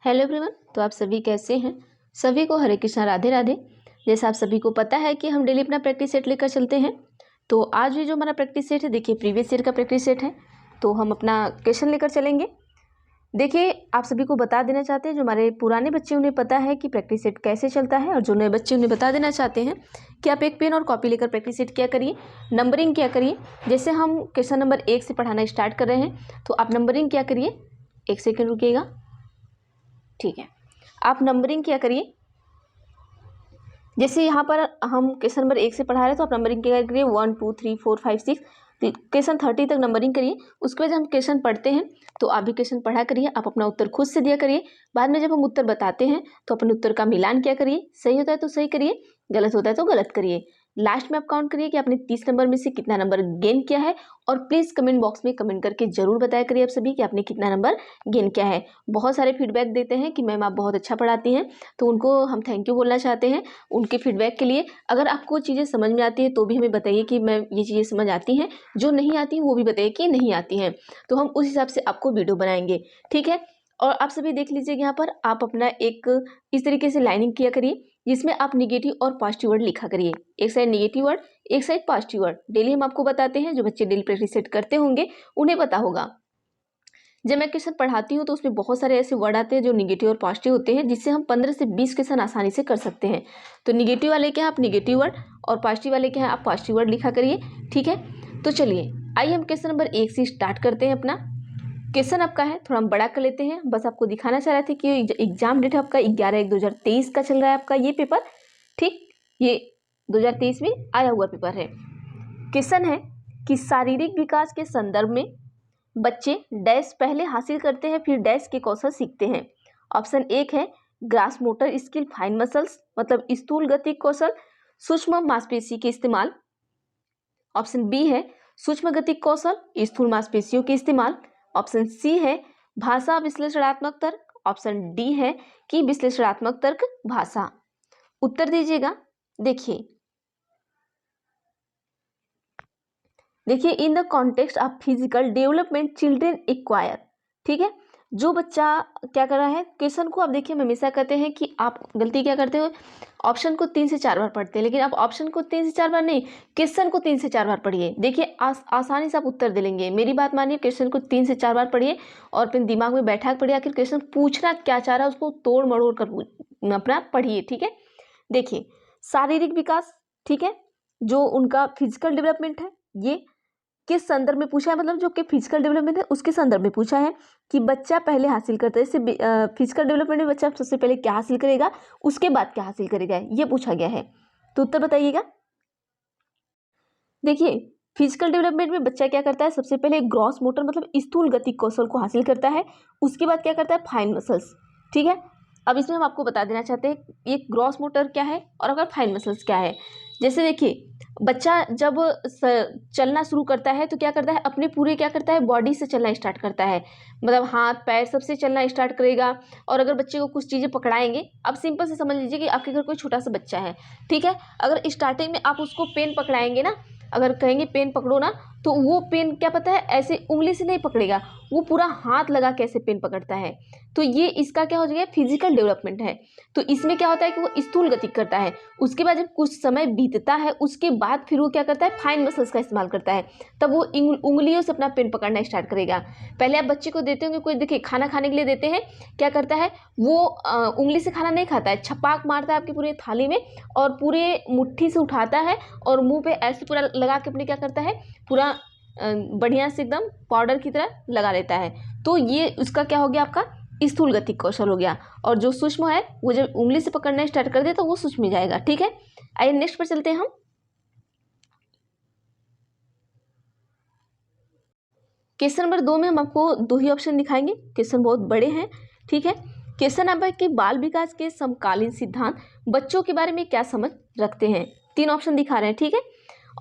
Hello everyone. तो आप सभी कैसे हैं? सभी को हरे कृष्णा, राधे राधे। जैसा आप सभी को पता है कि हम डेली अपना प्रैक्टिस सेट लेकर चलते हैं। तो आज भी जो हमारा प्रैक्टिस सेट है, देखिए प्रीवियस ईयर का प्रैक्टिस सेट है। तो हम अपना क्वेश्चन लेकर चलेंगे। देखिए, आप सभी को बता देना चाहते हैं, जो हमारे पुराने बच्चे उन्हें पता है कि प्रैक्टिस सेट कैसे चलता है, और जो नए बच्चे उन्हें बता देना चाहते हैं कि आप एक पेन और कॉपी लेकर प्रैक्टिस सेट किया करिए, नंबरिंग किया करिए। जैसे हम क्वेश्चन नंबर 1 से पढ़ाना स्टार्ट कर रहे हैं, तो आप नंबरिंग किया करिए। 1 सेकेंड रुकिएगा, ठीक है। आप नंबरिंग किया करिए। जैसे यहाँ पर हम क्वेश्चन नंबर 1 से पढ़ा रहे हैं, तो आप नंबरिंग किया करिए 1 2 3 4 5 6 क्वेश्चन 30 तक नंबरिंग करिए। उसके बाद जब हम क्वेश्चन पढ़ते हैं तो आप भी क्वेश्चन पढ़ा करिए। आप अपना उत्तर खुद से दिया करिए। बाद में जब हम उत्तर बताते हैं तो अपने उत्तर का मिलान किया करिए। सही होता है तो सही करिए, गलत होता है तो गलत करिए। लास्ट में आप काउंट करिए कि आपने 30 नंबर में से कितना नंबर गेन किया है। और प्लीज़ कमेंट बॉक्स में कमेंट करके जरूर बताया करिए आप सभी कि आपने कितना नंबर गेन किया है। बहुत सारे फीडबैक देते हैं कि मैम आप बहुत अच्छा पढ़ाती हैं, तो उनको हम थैंक यू बोलना चाहते हैं उनके फीडबैक के लिए। अगर आपको चीज़ें समझ में आती है तो भी हमें बताइए कि मैम ये चीज़ें समझ आती हैं, जो नहीं आती वो भी बताइए कि नहीं आती हैं, तो हम उस हिसाब से आपको वीडियो बनाएंगे, ठीक है। और आप सभी देख लीजिए, यहाँ पर आप अपना एक इस तरीके से लाइनिंग किया करिए, जिसमें आप निगेटिव और पॉजिटिव वर्ड लिखा करिए। एक साइड निगेटिव वर्ड, एक साइड पॉजिटिव वर्ड। डेली हम आपको बताते हैं, जो बच्चे डेली प्रैक्टिस सेट करते होंगे उन्हें पता होगा। जब मैं क्वेश्चन पढ़ाती हूँ तो उसमें बहुत सारे ऐसे वर्ड आते हैं जो निगेटिव और पॉजिटिव होते हैं, जिससे हम 15 से 20 क्वेश्चन आसानी से कर सकते हैं। तो निगेटिव वाले के हैं आप निगेटिव वर्ड, और पॉजिटिव वाले के हैं आप पॉजिटिव वर्ड लिखा करिए, ठीक है। तो चलिए आइए हम क्वेश्चन नंबर 1 से स्टार्ट करते हैं। अपना क्वेश्चन आपका है, थोड़ा हम बड़ा कर लेते हैं। बस आपको दिखाना चाह रहे थे कि एग्जाम डेट आपका 11/1/2023 का चल रहा है आपका ये पेपर, ठीक। ये 2023 में आया हुआ पेपर है। क्वेश्चन है कि शारीरिक विकास के संदर्भ में बच्चे डैश पहले हासिल करते हैं, फिर डैश के कौशल सीखते हैं। ऑप्शन 1 है grass motor skill, fine muscles, मतलब स्थूल गति कौशल, सूक्ष्म मांसपेशी के इस्तेमाल। ऑप्शन बी है सूक्ष्म गति कौशल, स्थूल मांसपेशियों के इस्तेमाल। ऑप्शन सी है भाषा विश्लेषणात्मक तर्क। ऑप्शन डी है कि विश्लेषणात्मक तर्क भाषा। उत्तर दीजिएगा। देखिए in the context of physical development children acquire, ठीक है। जो बच्चा क्या कर रहा है, क्वेश्चन को आप देखिए, हम हमेशा कहते हैं कि आप गलती क्या करते हो, ऑप्शन को 3 से 4 बार पढ़ते हैं, लेकिन आप ऑप्शन को 3 से 4 बार नहीं, क्वेश्चन को 3 से 4 बार पढ़िए। देखिए आसानी से आप उत्तर दे लेंगे। मेरी बात मानिए, क्वेश्चन को 3 से 4 बार पढ़िए और अपने दिमाग में बैठा कर पढ़िए, आखिर क्वेश्चन पूछना क्या चाह रहा है उसको तोड़ मड़ोड़ कर अपना पढ़िए, ठीक है। देखिए शारीरिक विकास, ठीक है, जो उनका फिजिकल डेवलपमेंट है, ये किस संदर्भ में पूछा है, मतलब जो कि फिजिकल डेवलपमेंट है उसके संदर्भ में पूछा है कि बच्चा पहले हासिल करता है। जैसे फिजिकल डेवलपमेंट में बच्चा सबसे पहले क्या हासिल करेगा, उसके बाद क्या हासिल करेगा, ये पूछा गया है। तो उत्तर बताइएगा। देखिए फिजिकल डेवलपमेंट में बच्चा क्या करता है, सबसे पहले ग्रॉस मोटर मतलब स्थूल गति कौशल को हासिल करता है। उसके बाद क्या करता है, फाइन मसल्स, ठीक है। अब इसमें हम आपको बता देना चाहते हैं ये ग्रॉस मोटर क्या है और अगर फाइन मसल्स क्या है। जैसे देखिए बच्चा जब चलना शुरू करता है तो क्या करता है, अपने पूरे क्या करता है, बॉडी से चलना स्टार्ट करता है, मतलब हाथ पैर सबसे चलना स्टार्ट करेगा। और अगर बच्चे को कुछ चीज़ें पकड़ाएंगे, अब सिंपल से समझ लीजिए कि आपके घर कोई छोटा सा बच्चा है, ठीक है। अगर स्टार्टिंग में आप उसको पेन पकड़ाएंगे ना, अगर कहेंगे पेन पकड़ो ना, तो वो पेन क्या पता है ऐसे उंगली से नहीं पकड़ेगा, वो पूरा हाथ लगा के ऐसे पेन पकड़ता है। तो ये इसका क्या हो जाएगा, फिजिकल डेवलपमेंट है। तो इसमें क्या होता है कि वो स्थूल गति करता है। उसके बाद जब कुछ समय बीतता है उसके बाद फिर वो क्या करता है, फाइन मसल्स का इस्तेमाल करता है। तब वो उंगलियों से अपना पेन पकड़ना स्टार्ट करेगा। पहले आप बच्चे को देते होंगे, कोई देखिए खाना खाने के लिए देते हैं, क्या करता है वो उंगली से खाना नहीं खाता है, छपाक मारता है आपकी पूरी थाली में और पूरे मुट्ठी से उठाता है और मुंह पे ऐसे पूरा लगा के अपने क्या करता है, पूरा बढ़िया से एकदम पाउडर की तरह लगा लेता है। तो ये उसका क्या हो गया, आपका स्थूल गति कौशल हो गया। और जो सूक्ष्म है वो जब उंगली से पकड़ना स्टार्ट कर दे तो वो सूक्ष्म में जाएगा, ठीक है। आइए नेक्स्ट पर चलते हैं हम। क्वेश्चन नंबर 2 में हम आपको 2 ही ऑप्शन दिखाएंगे, क्वेश्चन बहुत बड़े हैं, ठीक है। क्वेश्चन नंबर कि बाल विकास के समकालीन सिद्धांत बच्चों के बारे में क्या समझ रखते हैं। 3 ऑप्शन दिखा रहे हैं, ठीक है।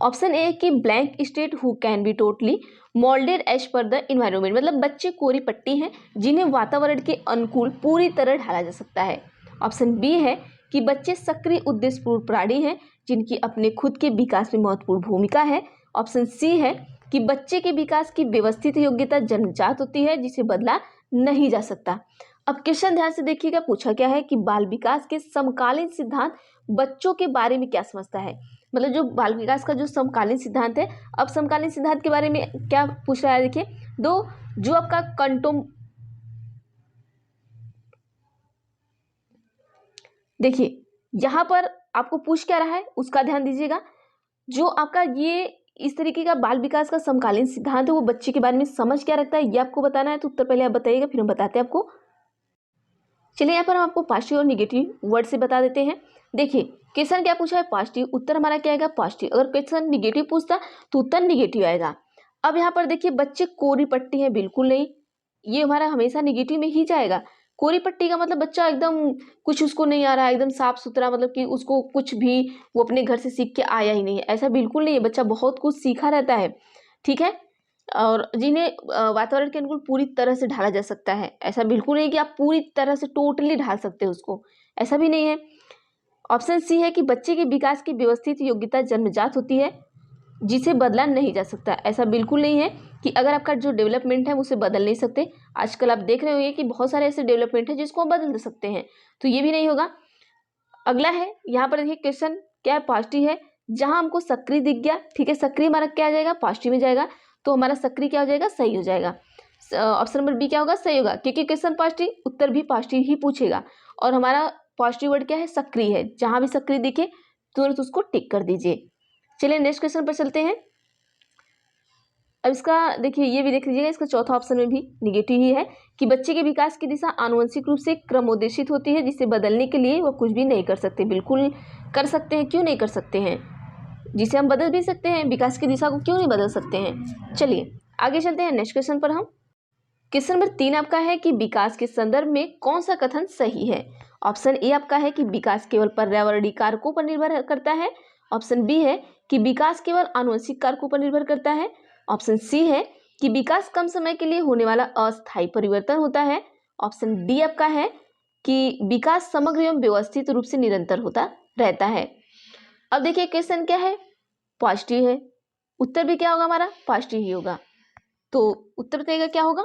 ऑप्शन ए कि blank state who can be totally moulded as per the environment, मतलब बच्चे कोरी पट्टी हैं जिन्हें वातावरण के अनुकूल पूरी तरह ढाला जा सकता है। ऑप्शन बी है कि बच्चे सक्रिय उद्देश्यपूर्ण प्राणी हैं जिनकी अपने खुद के विकास में महत्वपूर्ण भूमिका है। ऑप्शन सी है कि बच्चे के विकास की व्यवस्थित योग्यता जन्मजात होती है जिसे बदला नहीं जा सकता। अब क्वेश्चन ध्यान से देखिएगा, पूछा क्या है कि बाल विकास के समकालीन सिद्धांत बच्चों के बारे में क्या समझता है। मतलब जो बाल विकास का जो समकालीन सिद्धांत है, अब समकालीन सिद्धांत के बारे में क्या पूछ रहा है, देखिए जो आपका देखिए यहाँ पर आपको पूछ क्या रहा है उसका ध्यान दीजिएगा। जो आपका ये इस तरीके का बाल विकास का समकालीन सिद्धांत है वो बच्चे के बारे में समझ क्या रखता है ये आपको बताना है। तो उत्तर पहले आप बताइएगा, फिर हम बताते हैं आपको। चलिए यहाँ पर हम आपको पॉजिटिव और निगेटिव वर्ड से बता देते हैं। देखिए क्वेश्चन क्या पूछा है, पॉजिटिव, उत्तर हमारा क्या आएगा, पॉजिटिव। अगर क्वेश्चन निगेटिव पूछता तो उत्तर निगेटिव आएगा। अब यहाँ पर देखिए बच्चे कोरी पट्टी है, बिल्कुल नहीं, ये हमारा हमेशा निगेटिव में ही जाएगा। कोरी पट्टी का मतलब बच्चा एकदम कुछ उसको नहीं आ रहा है, एकदम साफ सुथरा, मतलब कि उसको कुछ भी वो अपने घर से सीख के आया ही नहीं है, ऐसा बिल्कुल नहीं है। बच्चा बहुत कुछ सीखा रहता है, ठीक है। और जिन्हें वातावरण के अनुकूल पूरी तरह से ढाला जा सकता है, ऐसा बिल्कुल नहीं कि आप पूरी तरह से टोटली ढाल सकते हो उसको, ऐसा भी नहीं है। ऑप्शन सी है कि बच्चे के विकास की व्यवस्थित योग्यता जन्मजात होती है जिसे बदला नहीं जा सकता, ऐसा बिल्कुल नहीं है कि अगर आपका जो डेवलपमेंट है उसे बदल नहीं सकते। आजकल आप देख रहे होंगे कि बहुत सारे ऐसे डेवलपमेंट है जिसको हम बदल सकते हैं, तो ये भी नहीं होगा। अगला है यहाँ पर देखिए क्वेश्चन क्या है, पॉजिटिव है, जहां हमको सक्रिय दिख गया, ठीक है, सक्रिय हमारा क्या आ जाएगा, पॉजिटिव में जाएगा, तो हमारा सक्रिय क्या हो जाएगा, सही हो जाएगा। ऑप्शन नंबर बी क्या होगा, सही होगा, क्योंकि क्वेश्चन पॉजिटिव, उत्तर भी पॉजिटिव ही पूछेगा। और हमारा पॉजिटिव वर्ड क्या है, सक्रिय है, जहां भी सक्रिय दिखे तुरंत उसको टिक कर दीजिए। चलिए नेक्स्ट क्वेश्चन पर चलते हैं। अब इसका देखिए ये भी देख लीजिएगा, इसका चौथा ऑप्शन में भी निगेटिव ही है कि बच्चे के विकास की दिशा आनुवंशिक रूप से क्रमोदेशित होती है जिसे बदलने के लिए वो कुछ भी नहीं कर सकते। बिल्कुल कर सकते हैं, क्यों नहीं कर सकते हैं, जिसे हम बदल भी सकते हैं, विकास की दिशा को क्यों नहीं बदल सकते हैं। चलिए आगे चलते हैं नेक्स्ट क्वेश्चन पर। हम क्वेश्चन नंबर 3 आपका है कि विकास के संदर्भ में कौन सा कथन सही है। ऑप्शन ए आपका है कि विकास केवल पर्यावरणीय कारकों पर निर्भर करता है। ऑप्शन बी है कि विकास केवल आनुवंशिक कारकों पर निर्भर करता है। ऑप्शन सी है कि विकास कम समय के लिए होने वाला अस्थायी परिवर्तन होता है। ऑप्शन डी आपका है कि विकास समग्र एवं व्यवस्थित रूप से निरंतर होता रहता है। अब देखिए क्वेश्चन क्या है, पॉजिटिव है, उत्तर भी क्या होगा हमारा, पॉजिटिव ही होगा। तो उत्तर बताइएगा क्या होगा।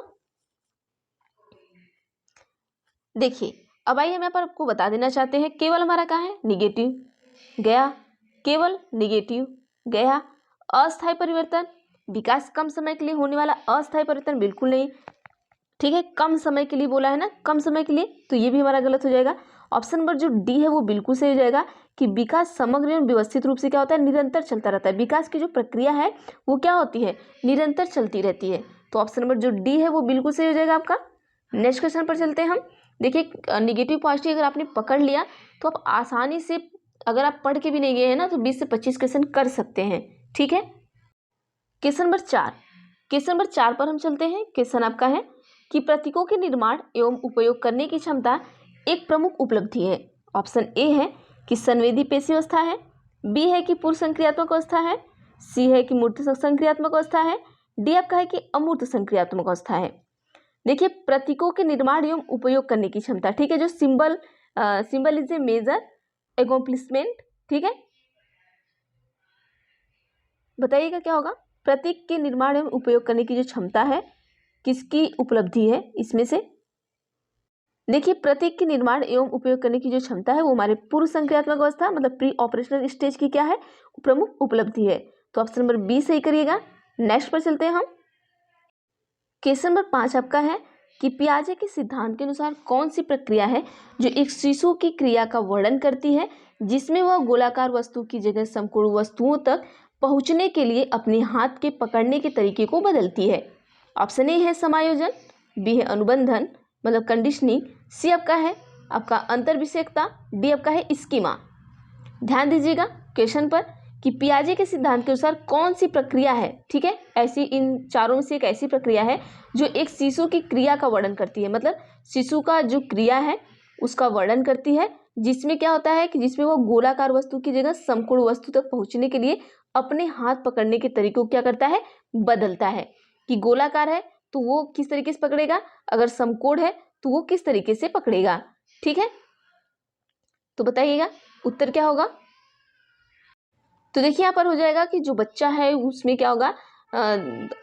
देखिए अब आइए हम यहाँ पर आपको बता देना चाहते हैं, केवल हमारा कहाँ है, निगेटिव गया, केवल निगेटिव गया। अस्थायी परिवर्तन, विकास कम समय के लिए होने वाला अस्थायी परिवर्तन, बिल्कुल नहीं, ठीक है, कम समय के लिए बोला है ना, कम समय के लिए, तो ये भी हमारा गलत हो जाएगा। ऑप्शन नंबर जो डी है वो बिल्कुल सही हो जाएगा कि विकास समग्र एवं व्यवस्थित रूप से क्या होता है, निरंतर चलता रहता है। विकास की जो प्रक्रिया है वो क्या होती है, निरंतर चलती रहती है। तो ऑप्शन नंबर जो डी है वो बिल्कुल सही हो जाएगा आपका। नेक्स्ट क्वेश्चन पर चलते हैं हम। देखिए निगेटिव पॉजिटिव अगर आपने पकड़ लिया तो आप आसानी से, अगर आप पढ़ के भी नहीं गए हैं ना, तो 20 से 25 क्वेश्चन कर सकते हैं, ठीक है। क्वेश्चन नंबर 4, क्वेश्चन नंबर 4 पर हम चलते हैं। क्वेश्चन आपका है कि प्रतीकों के निर्माण एवं उपयोग करने की क्षमता एक प्रमुख उपलब्धि है। ऑप्शन ए है कि संवेदी पेशी अवस्था है, बी है कि पूर्व संक्रियात्मक अवस्था है, सी है कि मूर्त संक्रियात्मक अवस्था है, डी आपका है कि अमूर्त संक्रियात्मक अवस्था है। देखिए प्रतीकों के निर्माण एवं उपयोग करने की क्षमता, ठीक है, जो symbol is a major accomplishment, ठीक है, बताइएगा क्या होगा। प्रतीक के निर्माण एवं उपयोग करने की जो क्षमता है किसकी उपलब्धि है इसमें से। देखिए प्रतीक के निर्माण एवं उपयोग करने की जो क्षमता है वो हमारे पूर्व संक्रियात्मक अवस्था मतलब प्री ऑपरेशनल स्टेज की क्या है, प्रमुख उपलब्धि है। तो ऑप्शन नंबर बी सही करिएगा। नेक्स्ट पर चलते हैं हम। क्वेश्चन नंबर 5 आपका है कि पियाजे के सिद्धांत के अनुसार कौन सी प्रक्रिया है जो एक शिशु की क्रिया का वर्णन करती है जिसमें वह गोलाकार वस्तु की जगह समकोण वस्तुओं तक पहुंचने के लिए अपने हाथ के पकड़ने के तरीके को बदलती है। ऑप्शन ए है समायोजन, बी है अनुबंधन मतलब कंडीशनिंग, सी आपका है आपका अंतर्विषेकता, डी आपका है स्कीमा। ध्यान दीजिएगा क्वेश्चन पर कि पियाजे के सिद्धांत के अनुसार कौन सी प्रक्रिया है, ठीक है, ऐसी इन चारों में से एक ऐसी प्रक्रिया है जो एक शिशु की क्रिया का वर्णन करती है, मतलब शिशु का जो क्रिया है उसका वर्णन करती है, जिसमें क्या होता है कि जिसमें वो गोलाकार वस्तु की जगह समकोण वस्तु तक पहुंचने के लिए अपने हाथ पकड़ने के तरीकों को क्या करता है, बदलता है। कि गोलाकार है तो वो किस तरीके से पकड़ेगा, अगर समकोण है तो वो किस तरीके से पकड़ेगा, ठीक है। तो बताइएगा उत्तर क्या होगा। तो देखिए यहाँ पर हो जाएगा कि जो बच्चा है उसमें क्या होगा,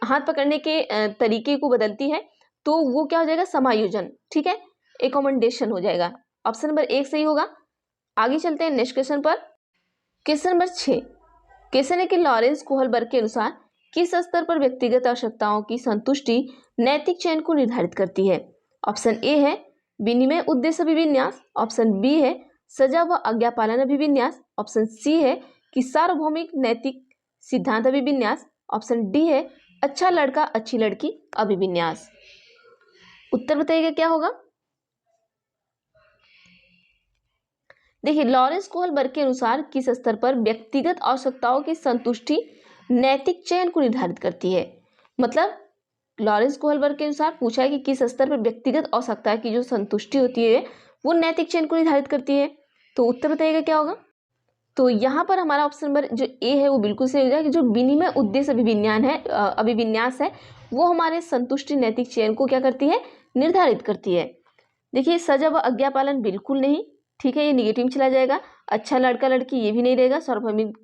हाथ पकड़ने के तरीके को बदलती है, तो वो क्या हो जाएगा, समायोजन, ठीक है। एकोमोडेशन हो जाएगा। ऑप्शन नंबर 1 सही होगा। आगे चलते हैं नेक्स्ट क्वेश्चन पर। क्वेश्चन नंबर 6 क्वेश्चन है कि लॉरेंस कोहलबर्ग के अनुसार किस स्तर पर व्यक्तिगत आवश्यकताओं की संतुष्टि नैतिक चयन को निर्धारित करती है। ऑप्शन ए है विनिमय उद्देश्य अभिविन्यास, ऑप्शन बी है सजा व आज्ञा पालन अभिविन्यास, ऑप्शन सी है कि सार्वभौमिक नैतिक सिद्धांत अभिविन्यास, ऑप्शन डी है अच्छा लड़का अच्छी लड़की अभिविन्यास। उत्तर बताइएगा क्या होगा। देखिए, लॉरेंस कोहलबर्ग के अनुसार किस स्तर पर व्यक्तिगत आवश्यकताओं की संतुष्टि नैतिक चयन को निर्धारित करती है। मतलब लॉरेंस कोहलबर्ग के अनुसार पूछा है कि किस स्तर पर व्यक्तिगत आवश्यकता की जो संतुष्टि होती है वो नैतिक चयन को निर्धारित करती है। तो उत्तर बताइएगा क्या होगा। तो यहाँ पर हमारा ऑप्शन नंबर जो ए है वो बिल्कुल सही हो जाएगा कि जो विनिमय उद्देश्य अभिविन्यास है वो हमारे संतुष्टि नैतिक चयन को क्या करती है, निर्धारित करती है। देखिए, सजा व आज्ञा पालन बिल्कुल नहीं, ठीक है, ये निगेटिव में चला जाएगा। अच्छा लड़का लड़की ये भी नहीं रहेगा, सार्वभौमिक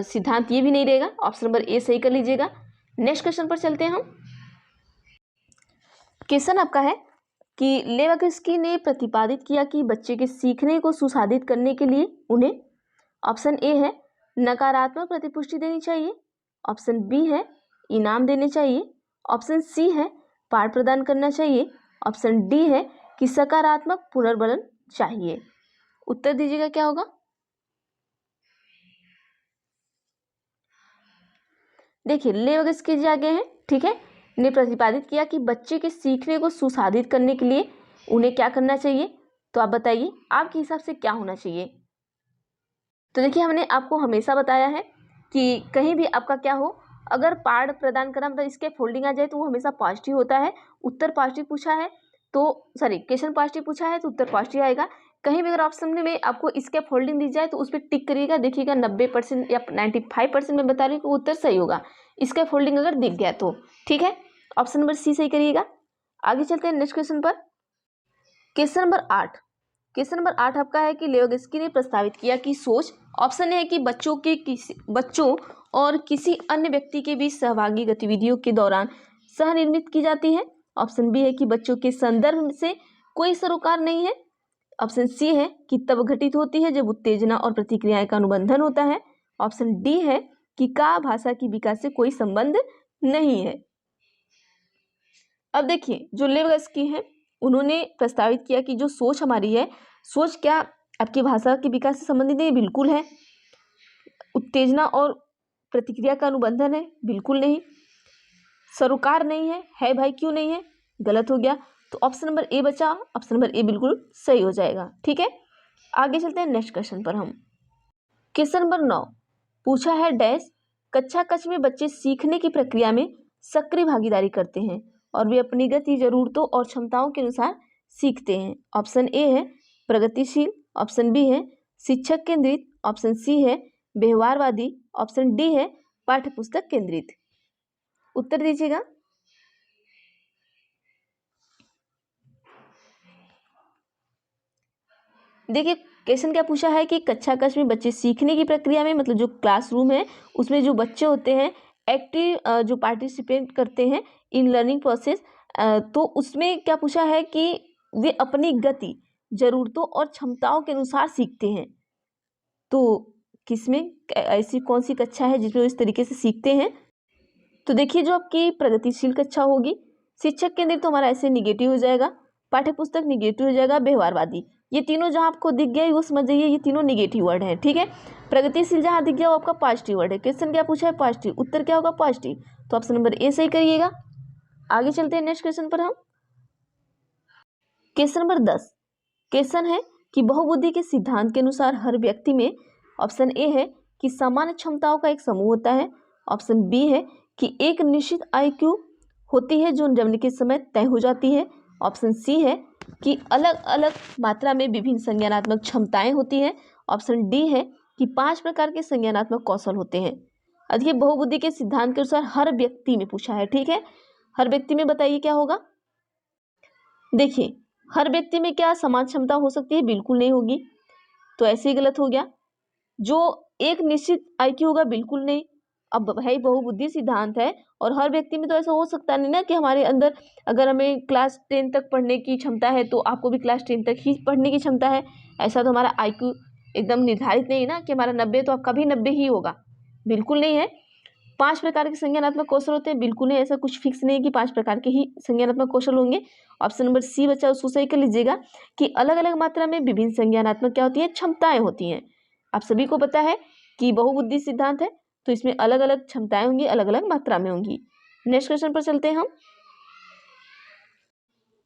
सिद्धांत ये भी नहीं रहेगा। ऑप्शन नंबर ए सही कर लीजिएगा। नेक्स्ट क्वेश्चन पर चलते हैं हम। क्वेश्चन आपका है कि लेवाकिस्की ने प्रतिपादित किया कि बच्चे के सीखने को सुसाधित करने के लिए उन्हें ऑप्शन ए है नकारात्मक प्रतिपुष्टि देनी चाहिए, ऑप्शन बी है इनाम देने चाहिए, ऑप्शन सी है पाठ प्रदान करना चाहिए, ऑप्शन डी है कि सकारात्मक पुनर्बलन चाहिए। उत्तर दीजिएगा क्या होगा। देखिए, लेवाकिस्की जी आगे हैं, ठीक है, ने प्रतिपादित किया कि बच्चे के सीखने को सुसाधित करने के लिए उन्हें क्या करना चाहिए। तो आप बताइए आपके हिसाब से क्या होना चाहिए। तो देखिए, हमने आपको हमेशा बताया है कि कहीं भी आपका क्या हो, अगर पाठ प्रदान करना मतलब इसके फोल्डिंग आ जाए तो वो हमेशा पॉजिटिव होता है। उत्तर पॉजिटिव पूछा है तो सॉरी क्वेश्चन पॉजिटिव पूछा है तो उत्तर पॉजिटिव आएगा। कहीं भी अगर ऑप्शन में आपको इसके फोल्डिंग दी जाए तो उस पर टिक करिएगा, देखिएगा 90% या 95% में बता रही हूँ कि उत्तर सही होगा। इसका फोल्डिंग अगर दिख गया तो ठीक है, ऑप्शन नंबर सी सही करिएगा। आगे चलते हैं नेक्स्ट क्वेश्चन पर। क्वेश्चन नंबर 8 क्वेश्चन नंबर 8 आपका है कि लेवाकिस्की ने प्रस्तावित किया कि सोच, ऑप्शन है कि बच्चों और किसी अन्य व्यक्ति के बीच सहभागी गतिविधियों के दौरान सहनिर्मित की जाती है, ऑप्शन बी है कि बच्चों के संदर्भ से कोई सरोकार नहीं है, ऑप्शन सी है कि तब घटित होती है जब उत्तेजना और प्रतिक्रियाएं का अनुबंधन होता है, ऑप्शन डी है कि का भाषा की विकास से कोई संबंध नहीं है। अब देखिए, जो लेवाकिस्की है उन्होंने प्रस्तावित किया कि जो सोच हमारी है, सोच क्या आपकी भाषा के विकास से संबंधित है, बिल्कुल है। उत्तेजना और प्रतिक्रिया का अनुबंधन है, बिल्कुल नहीं। सरोकार नहीं है भाई क्यों नहीं है, गलत हो गया। तो ऑप्शन नंबर ए बचा, ऑप्शन नंबर ए बिल्कुल सही हो जाएगा। ठीक है, आगे चलते हैं नेक्स्ट क्वेश्चन पर हम। क्वेश्चन नंबर 9 पूछा है डैश, कक्षा कक्ष में बच्चे सीखने की प्रक्रिया में सक्रिय भागीदारी करते हैं और वे अपनी गति, जरूरतों और क्षमताओं के अनुसार सीखते हैं। ऑप्शन ए है प्रगतिशील, ऑप्शन बी है शिक्षक केंद्रित, ऑप्शन सी है व्यवहारवादी, ऑप्शन डी है पाठ्यपुस्तक केंद्रित। उत्तर दीजिएगा। देखिए, क्वेश्चन क्या पूछा है कि कक्षा कक्ष में बच्चे सीखने की प्रक्रिया में, मतलब जो क्लासरूम है उसमें जो बच्चे होते हैं एक्टिव जो पार्टिसिपेट करते हैं इन लर्निंग प्रोसेस, तो उसमें क्या पूछा है कि वे अपनी गति, जरूरतों और क्षमताओं के अनुसार सीखते हैं। तो किसमें ऐसी कौन सी कक्षा है जिसमें इस तरीके से सीखते हैं। तो देखिए, जो आपकी प्रगतिशील कक्षा होगी, शिक्षक केंद्रित तो हमारा ऐसे निगेटिव हो जाएगा, पाठ्यपुस्तक निगेटिव हो जाएगा, व्यवहारवादी, ये तीनों जहाँ आपको दिख गया वो समझ जाइए ये तीनों निगेटिव वर्ड हैं। ठीक है, प्रगतिशील जहाँ दिख गया वो आपका पॉजिटिव वर्ड है। क्वेश्चन क्या पूछा है, पॉजिटिव, उत्तर क्या होगा पॉजिटिव। तो ऑप्शन नंबर ए सही करिएगा। आगे चलते हैं नेक्स्ट क्वेश्चन पर हम। क्वेश्चन नंबर 10 क्वेश्चन है कि बहुबुद्धि के सिद्धांत के अनुसार हर व्यक्ति में, ऑप्शन ए है कि समान क्षमताओं का एक समूह होता है, ऑप्शन बी है कि एक निश्चित IQ होती है जो जन्म के समय तय हो जाती है, ऑप्शन सी है कि अलग अलग मात्रा में विभिन्न संज्ञानात्मक क्षमताएं होती हैं, ऑप्शन डी है कि 5 प्रकार के संज्ञानात्मक कौशल होते हैं। अब ये बहुबुद्धि के सिद्धांत के अनुसार हर व्यक्ति में पूछा है। ठीक है, हर व्यक्ति में बताइए क्या होगा। देखिए, हर व्यक्ति में क्या समान क्षमता हो सकती है, बिल्कुल नहीं होगी, तो ऐसे ही गलत हो गया। जो एक निश्चित IQ होगा, बिल्कुल नहीं। अब है बहुबुद्धि सिद्धांत है और हर व्यक्ति में तो ऐसा हो सकता नहीं ना कि हमारे अंदर अगर हमें क्लास 10 तक पढ़ने की क्षमता है तो आपको भी क्लास 10 तक ही पढ़ने की क्षमता है। ऐसा तो हमारा IQ एकदम निर्धारित नहीं है ना कि हमारा 90 तो आपका भी 90 ही होगा, बिल्कुल नहीं है। 5 प्रकार के संज्ञानात्मक कौशल होते हैं, बिल्कुल नहीं, ऐसा कुछ फिक्स नहीं है कि 5 प्रकार के ही संज्ञानात्मक कौशल होंगे। ऑप्शन नंबर सी बच्चा उसको सही कर लीजिएगा कि अलग अलग मात्रा में विभिन्न संज्ञानात्मक क्या होती है, क्षमताएं होती हैं। आप सभी को पता है कि बहुबुद्धि सिद्धांत है तो इसमें अलग अलग क्षमताएं होंगी, अलग अलग मात्रा में होंगी। नेक्स्ट क्वेश्चन पर चलते हैं हम।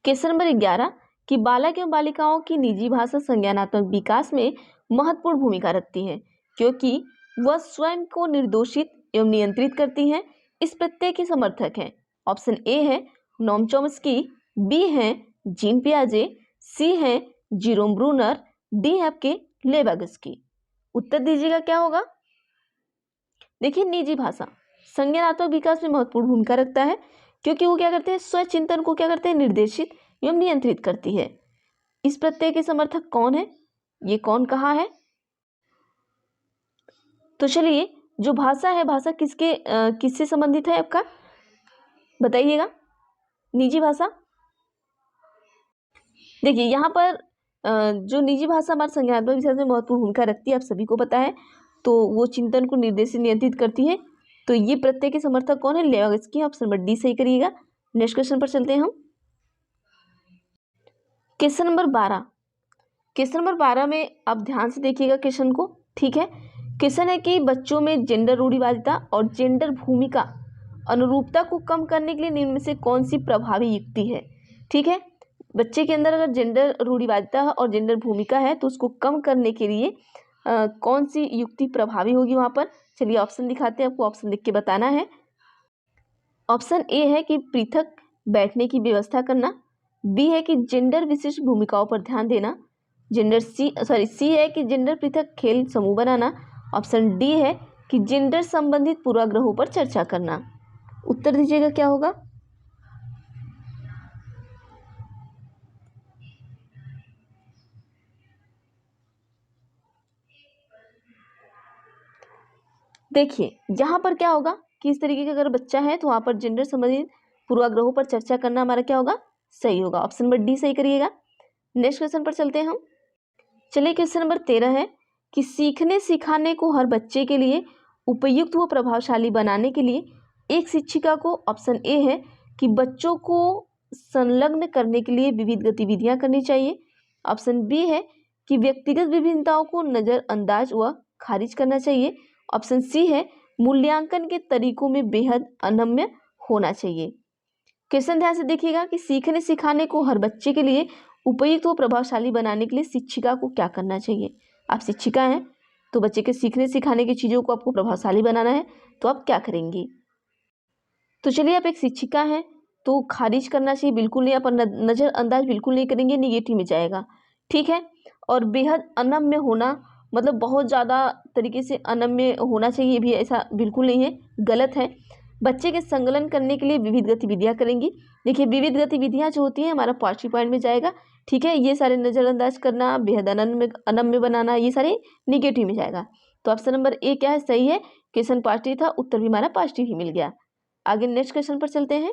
क्वेश्चन नंबर 11 कि बालक एवं बालिकाओं की निजी भाषा संज्ञानात्मक विकास में महत्वपूर्ण भूमिका रखती है क्योंकि वह स्वयं को निर्दोषित एवं नियंत्रित करती हैं। इस प्रत्यय के समर्थक हैं। ऑप्शन ए है नोम चॉम्स्की, बी है जीन पियाजे, सी है जीरोम ब्रूनर, डी है आपके लेवागस्की। उत्तर दीजिएगा क्या होगा। देखिए, निजी भाषा संज्ञानात्मक विकास में महत्वपूर्ण भूमिका रखता है क्योंकि वो क्या करते हैं, स्वचिंतन को क्या करते हैं, निर्देशित एवं नियंत्रित करती है। इस प्रत्यय के समर्थक कौन है, ये कौन कहा है। तो चलिए, जो भाषा है, भाषा किससे संबंधित है आपका, बताइएगा। निजी भाषा, देखिए यहाँ पर जो निजी भाषा हमारे संज्ञानात्मक विकास में महत्वपूर्ण भूमिका रखती है, आप सभी को पता है, तो वो चिंतन को निर्देशित नियंत्रित करती है। तो ये प्रत्यय के समर्थक कौन है, लेवागस्की। ऑप्शन नंबर डी सही करिएगा। नेक्स्ट क्वेश्चन पर चलते हैं हम। Question number 12। क्वेश्चन नंबर 12 में आप ध्यान से देखिएगा क्वेश्चन को, ठीक है। क्वेश्चन है कि बच्चों में जेंडर रूढ़िवादिता और जेंडर भूमिका अनुरूपता को कम करने के लिए निम्न में से कौन सी प्रभावी युक्ति है, ठीक है। बच्चे के अंदर अगर जेंडर रूढ़िवादिता और जेंडर भूमिका है तो उसको कम करने के लिए कौन सी युक्ति प्रभावी होगी वहाँ पर। चलिए ऑप्शन दिखाते हैं आपको, ऑप्शन लिख के बताना है। ऑप्शन ए है कि पृथक बैठने की व्यवस्था करना, बी है कि जेंडर विशिष्ट भूमिकाओं पर ध्यान देना, सी है कि जेंडर पृथक खेल समूह बनाना, ऑप्शन डी है कि जेंडर संबंधित पूर्वाग्रहों पर चर्चा करना। उत्तर दीजिएगा क्या होगा। देखिए यहाँ पर क्या होगा कि इस तरीके का अगर बच्चा है तो वहाँ पर जेंडर संबंधित पूर्वाग्रहों पर चर्चा करना हमारा क्या होगा, सही होगा। ऑप्शन नंबर डी सही करिएगा। नेक्स्ट क्वेश्चन पर चलते हैं हम। चलिए, क्वेश्चन नंबर 13 है कि सीखने सिखाने को हर बच्चे के लिए उपयुक्त व प्रभावशाली बनाने के लिए एक शिक्षिका को, ऑप्शन ए है कि बच्चों को संलग्न करने के लिए विविध गतिविधियां करनी चाहिए, ऑप्शन बी है कि व्यक्तिगत विभिन्नताओं को नज़रअंदाज व खारिज करना चाहिए, ऑप्शन सी है मूल्यांकन के तरीकों में बेहद अनम्य होना चाहिए। क्वेश्चन ध्यान से देखिएगा कि सीखने सिखाने को हर बच्चे के लिए उपयुक्त व प्रभावशाली बनाने के लिए शिक्षिका को क्या करना चाहिए। आप शिक्षिका हैं तो बच्चे के सीखने सिखाने की चीज़ों को आपको प्रभावशाली बनाना है तो आप क्या करेंगी। तो चलिए, आप एक शिक्षिका हैं तो खारिज करना चाहिए बिल्कुल नहीं, आप नज़रअंदाज बिल्कुल नहीं करेंगे, निगेटिव में जाएगा, ठीक है। और बेहद अनम्य होना मतलब बहुत ज़्यादा तरीके से अनम्य होना चाहिए, भी ऐसा बिल्कुल नहीं है, गलत है। बच्चे के संकलन करने के लिए विविध गतिविधियां करेंगी। देखिए, विविध गतिविधियां जो होती हैं हमारा पॉजिटिव पॉइंट में जाएगा, ठीक है। ये सारे नज़रअंदाज करना, बेहद अनम्य बनाना, ये सारे निगेटिव में जाएगा। तो ऑप्शन नंबर ए क्या है, सही है। क्वेश्चन पॉजिटिव था, उत्तर भी हमारा पॉजिटिव ही मिल गया। आगे नेक्स्ट क्वेश्चन पर चलते हैं।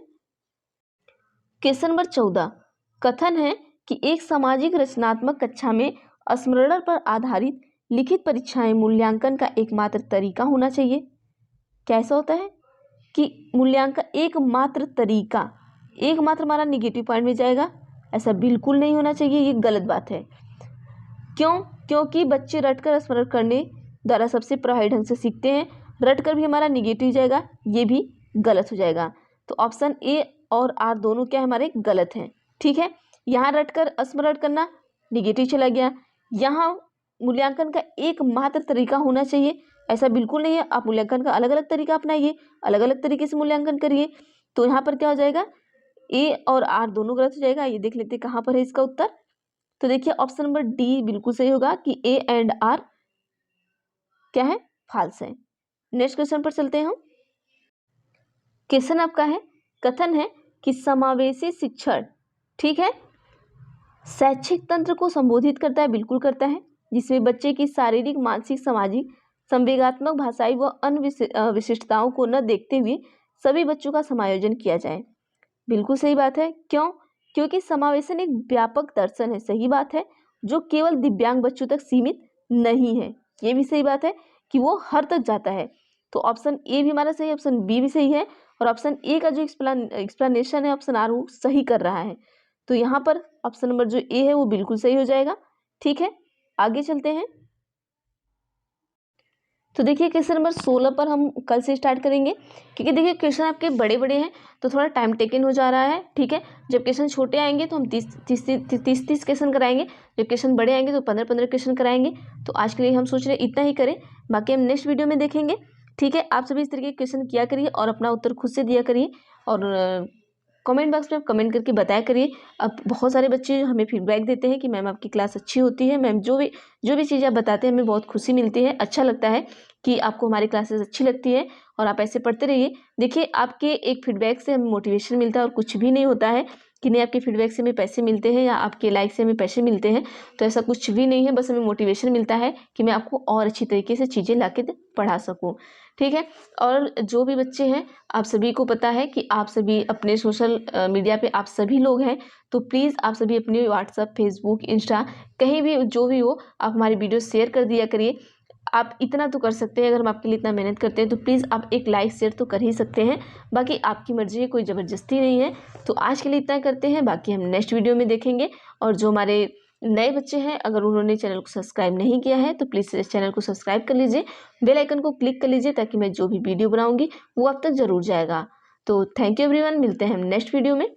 क्वेश्चन नंबर 14 कथन है कि एक सामाजिक रचनात्मक कक्षा में स्मरण पर आधारित लिखित परीक्षाएं मूल्यांकन का एकमात्र तरीका होना चाहिए। कैसा होता है कि मूल्यांकन एकमात्र तरीका, एकमात्र हमारा निगेटिव पॉइंट में जाएगा, ऐसा बिल्कुल नहीं होना चाहिए, ये गलत बात है। क्यों? क्योंकि बच्चे रटकर स्मरण करने द्वारा सबसे प्रभावी ढंग से सीखते हैं। रटकर भी हमारा निगेटिव जाएगा, ये भी गलत हो जाएगा। तो ऑप्शन ए और आर दोनों क्या हमारे गलत हैं, ठीक है। यहाँ रटकर स्मरण करना निगेटिव चला गया, यहाँ मूल्यांकन का एकमात्र तरीका होना चाहिए, ऐसा बिल्कुल नहीं है। आप मूल्यांकन का अलग अलग तरीका अपनाइए, अलग अलग तरीके से मूल्यांकन करिए। तो यहाँ पर क्या हो जाएगा, ए और आर दोनों गलत हो जाएगा। ये देख लेते हैं कहाँ पर है इसका उत्तर। तो देखिए ऑप्शन नंबर डी बिल्कुल सही होगा कि ए एंड आर क्या है, फॉल्स है। नेक्स्ट क्वेश्चन पर चलते हैं हम। क्वेश्चन आपका है, कथन है कि समावेशी शिक्षण, ठीक है, शैक्षिक तंत्र को संबोधित करता है, बिल्कुल करता है, जिसमें बच्चे की शारीरिक, मानसिक, सामाजिक संवेगात्मक, भाषाई व अन्य विशिष्टताओं को न देखते हुए सभी बच्चों का समायोजन किया जाए। बिल्कुल सही बात है। क्यों? क्योंकि समावेशन एक व्यापक दर्शन है, सही बात है, जो केवल दिव्यांग बच्चों तक सीमित नहीं है। ये भी सही बात है कि वो हर तक जाता है। तो ऑप्शन ए भी हमारा सही है, ऑप्शन बी भी सही है, और ऑप्शन ए का जो एक्सप्लेनेशन है ऑप्शन आर वो सही कर रहा है। तो यहाँ पर ऑप्शन नंबर जो ए है वो बिल्कुल सही हो जाएगा। ठीक है, आगे चलते हैं। तो देखिए क्वेश्चन नंबर 16 पर हम कल से स्टार्ट करेंगे, क्योंकि देखिए क्वेश्चन आपके बड़े बड़े हैं तो थोड़ा टाइम टेकन हो जा रहा है। ठीक है, जब क्वेश्चन छोटे आएंगे तो हम 30 क्वेश्चन कराएंगे, जब क्वेश्चन बड़े आएंगे तो 15 क्वेश्चन कराएंगे। तो आज के लिए हम सोच रहे हैं इतना ही करें, बाकी हम नेक्स्ट वीडियो में देखेंगे। ठीक है, आप सभी इस तरीके के क्वेश्चन किया करिए और अपना उत्तर खुद से दिया करिए, और कमेंट बॉक्स में आप कमेंट करके बताया करिए। अब बहुत सारे बच्चे हमें फीडबैक देते हैं कि मैम आपकी क्लास अच्छी होती है, मैम जो भी चीज़ आप बताते हैं हमें बहुत खुशी मिलती है, अच्छा लगता है कि आपको हमारी क्लासेस अच्छी लगती है और आप ऐसे पढ़ते रहिए। देखिए आपके एक फीडबैक से हमें मोटिवेशन मिलता है, और कुछ भी नहीं होता है कि नहीं आपके फीडबैक से हमें पैसे मिलते हैं या आपके लाइक से हमें पैसे मिलते हैं, तो ऐसा कुछ भी नहीं है। बस हमें मोटिवेशन मिलता है कि मैं आपको और अच्छी तरीके से चीज़ें ला के पढ़ा सकूँ। ठीक है, और जो भी बच्चे हैं आप सभी को पता है कि आप सभी अपने सोशल मीडिया पे आप सभी लोग हैं, तो प्लीज़ आप सभी अपने व्हाट्सएप, फेसबुक, इंस्टा कहीं भी जो भी हो आप हमारी वीडियो शेयर कर दिया करिए। आप इतना तो कर सकते हैं, अगर हम आपके लिए इतना मेहनत करते हैं तो प्लीज़ आप एक लाइक शेयर तो कर ही सकते हैं। बाकी आपकी मर्ज़ी है, कोई ज़बरदस्ती नहीं है। तो आज के लिए इतना करते हैं, बाकी हम नेक्स्ट वीडियो में देखेंगे। और जो हमारे नए बच्चे हैं अगर उन्होंने चैनल को सब्सक्राइब नहीं किया है तो प्लीज़ इस चैनल को सब्सक्राइब कर लीजिए, बेल आइकन को क्लिक कर लीजिए, ताकि मैं जो भी वीडियो बनाऊंगी वो आप तक ज़रूर जाएगा। तो थैंक यू एवरीवन, मिलते हैं हम नेक्स्ट वीडियो में।